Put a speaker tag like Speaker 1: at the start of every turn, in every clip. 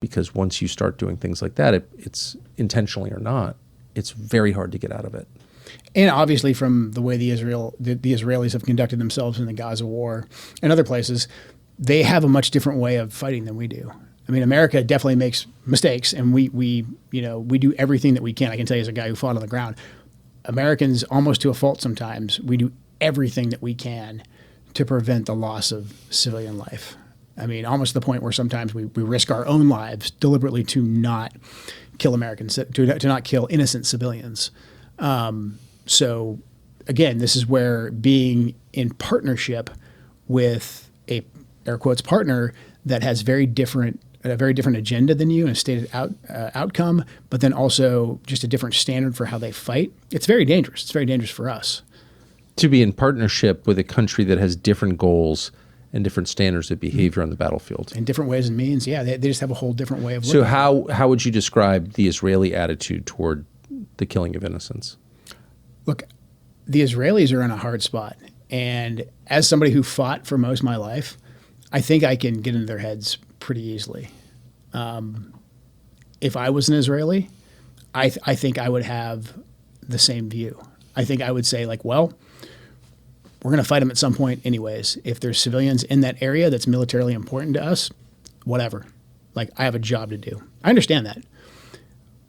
Speaker 1: because once you start doing things like that, it's intentionally or not, it's very hard to get out of it.
Speaker 2: And obviously from the way the Israelis have conducted themselves in the Gaza war and other places, they have a much different way of fighting than we do. I mean, America definitely makes mistakes, and we do everything that we can. I can tell you as a guy who fought on the ground, Americans, almost to a fault sometimes, we do everything that we can to prevent the loss of civilian life. I mean, almost to the point where sometimes we risk our own lives deliberately to not kill Americans, to not kill innocent civilians. So again, this is where being in partnership with a air quotes partner that has a very different agenda than you and a stated outcome, but then also just a different standard for how they fight. It's very dangerous. It's very dangerous for us.
Speaker 1: To be in partnership with a country that has different goals and different standards of behavior on the battlefield.
Speaker 2: In different ways and means, yeah. They just have a whole different way of looking.
Speaker 1: So how would you describe the Israeli attitude toward the killing of innocents?
Speaker 2: Look, the Israelis are in a hard spot. And as somebody who fought for most of my life, I think I can get into their heads pretty easily. If I was an Israeli, I think I would have the same view. I think I would say, like, well, we're going to fight them at some point anyways. If there's civilians in that area that's militarily important to us, whatever. Like, I have a job to do. I understand that.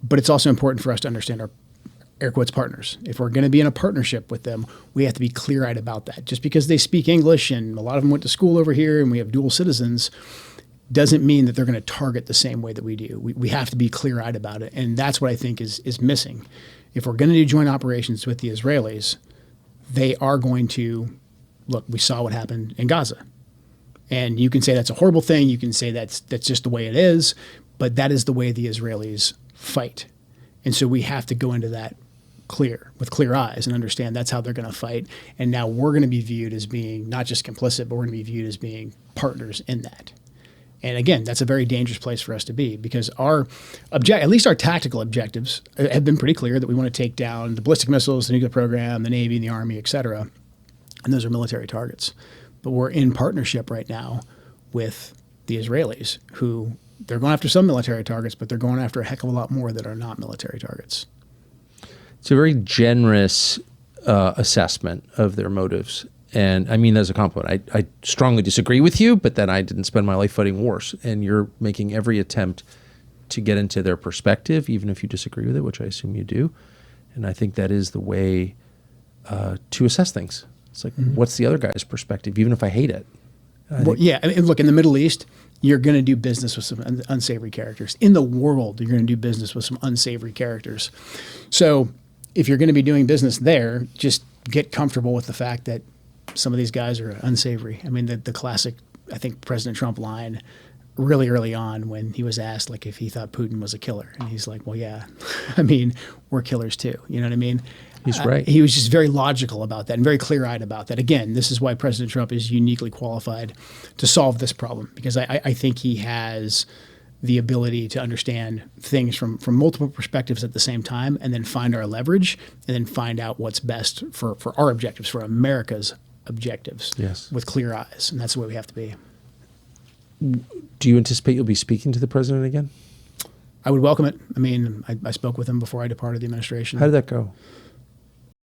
Speaker 2: But it's also important for us to understand our air quotes partners. If we're going to be in a partnership with them, we have to be clear-eyed about that. Just because they speak English and a lot of them went to school over here and we have dual citizens doesn't mean that they're going to target the same way that we do. We have to be clear-eyed about it. And that's what I think is missing. If we're going to do joint operations with the Israelis, they are going to, look, we saw what happened in Gaza. And you can say that's a horrible thing. You can say that's just the way it is. But that is the way the Israelis fight. And so we have to go into that with clear eyes and understand that's how they're going to fight. And now we're going to be viewed as being not just complicit, but we're going to be viewed as being partners in that. And again, that's a very dangerous place for us to be because at least our tactical objectives have been pretty clear that we want to take down the ballistic missiles, the nuclear program, the Navy, the Army, et cetera. And those are military targets. But we're in partnership right now with the Israelis who they're going after some military targets, but they're going after a heck of a lot more that are not military targets.
Speaker 1: It's a very generous assessment of their motives. And I mean that as a compliment. I strongly disagree with you, but then I didn't spend my life fighting wars. And you're making every attempt to get into their perspective, even if you disagree with it, which I assume you do. And I think that is the way to assess things. It's like, what's the other guy's perspective, even if I hate it?
Speaker 2: Well, yeah, I mean, look, in the Middle East, you're going to do business with some unsavory characters. In the world, you're going to do business with some unsavory characters. So if you're going to be doing business there, just get comfortable with the fact that some of these guys are unsavory. I mean, the classic, I think, President Trump line really early on when he was asked, like, if he thought Putin was a killer. And he's like, well, yeah, I mean, we're killers too. You know what I mean?
Speaker 1: He's right.
Speaker 2: He was just very logical about that and very clear-eyed about that. Again, this is why President Trump is uniquely qualified to solve this problem, because I think he has the ability to understand things from multiple perspectives at the same time and then find our leverage and then find out what's best for our objectives, for America's objectives,
Speaker 1: yes,
Speaker 2: with clear eyes. And that's the way we have to be.
Speaker 1: Do you anticipate you'll be speaking to the president again?
Speaker 2: I would welcome it. I mean, I spoke with him before I departed the administration.
Speaker 1: How did that go?